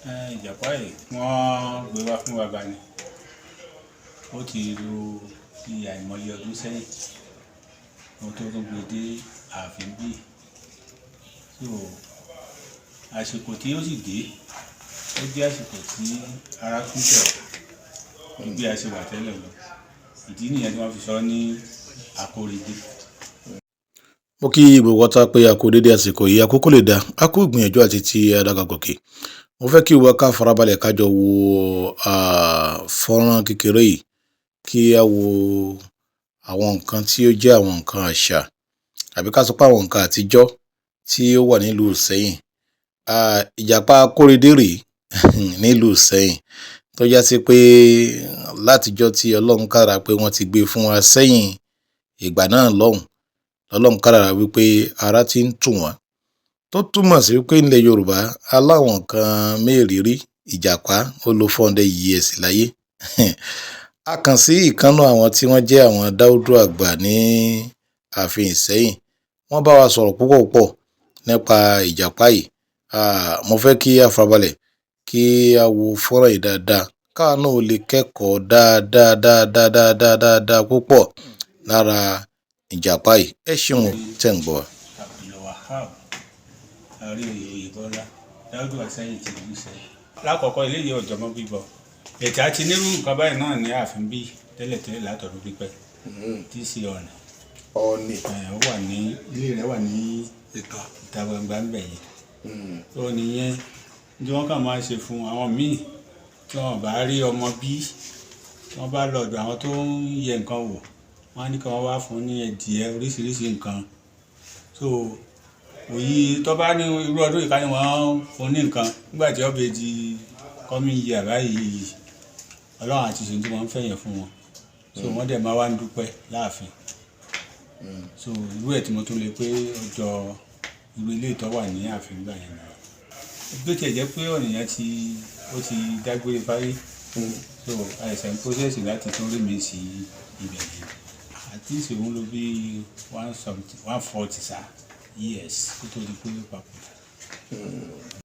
Ìjàpá yìí wọ́n gbé wá fún bàbá ni. Ó ti lo bí àìmọye ọdún sẹ́yìn mo tó gbé dé ààfin bí. So àsìkò tí ó sì dé ó jẹ́ àsìkò tí ara tún tẹ̀ bí a ṣe wà tẹ́lẹ̀ lọ. Ìdí nìyẹn tí wọ́n fi sọ ní Akóredé. Mo kí gbogbo wa pé a kú dédé àsìkò yìí, àkókò lè dá a kú ìgbìyànjú àti ti adágàgòkè. Mo fẹ́ kí wa ká farabalẹ̀ ká jọ wo fọ́nrán kékeré yìí kí a wo àwọn nǹkan tí ó jẹ́ àwọn nǹkan àṣà àbí ká sọ pé àwọn nǹkan àtijọ́ tí ó wà nílùú Ìṣẹ́yìn. Ìjàpá Akóredé rèé nílùú Ìṣẹ́yìn tó já sí pé látijọ́ tí Ọlọ́run kádàrá pé wọ́n ti gbé fún wa sẹ́yìn ìgbà náà lọ́hùn, Ọlọ́run kádàrá wípé ara ti ń tù wọ́n, tó túmọ̀ sí wípé ilẹ̀ Yorùbá aláwọn nǹkan mérìírí. Ìjàpá ó lò 400 years láyé. A kàn sí ìkànnà àwọn tí wọ́n jẹ́ àwọn dáúdú àgbà ní ààfin Ìṣẹ́yìn. Wọ́n bá wa sọ̀rọ̀ púpọ̀ nípa ìjàpá yìí. Mo fẹ́ kí a farabalẹ̀ kí a wo fọ́nrán yìí dáadáa káwa náà ó lè kẹ́kọ̀ọ́ dáadáa púpọ̀ lára ìjàpá yìí. Ẹ ṣeun tẹ́ ń gbọ́ wa. Lákọ̀ọ́kọ́ eléyìí ọ̀jọ̀ mọ́ bíbọ. Ètò àti nírú nǹkan báyìí náà ní ààfin bí tẹ́lẹ̀tẹ́lẹ̀ látọ̀dún pípẹ́ tí í ṣe Ọ̀ọ̀nì. Ọ̀ọ̀nì. Ó wà ní ilé rẹ̀ wà ní ìta gbangba ńbẹ̀ yẹn. Tó nìyẹn tí wọ́n kàn máa ṣe fún àwọn míì tí wọ́n bá rí ọmọ bí, tí wọ́n bá lọ́dọ̀ àwọn tó ń yẹ nǹkan wò, wọ́n á ní kí wọ́n wá fún ní ẹdìẹ oríṣiríṣi nǹkan. So òyì tó bá ní irú ọdún ìka ni wọ́n fún ní nǹkan nígbà tí ọbẹ̀ di coming year báyìí Ọlọ́run àti ṣe tí wọ́n ń fẹ̀yẹ̀ fún wọn. So wọ́n dẹ̀ máa wá ń dúpẹ́ láàfin. So irú ẹ̀ tí mo tún lè pé ọjọ́ irú ilé ìtọ́ wà ní ààfin gbà yẹn náà. Bí ó tiẹ̀ jẹ́ pé ọ̀nìyàn ó ti dágbére fáyé. So àìsàn process láti tún rí mi sí ibẹ̀ yẹn. Àti ìṣègùn ló bí 140 years kó tó di pé ó papòdà.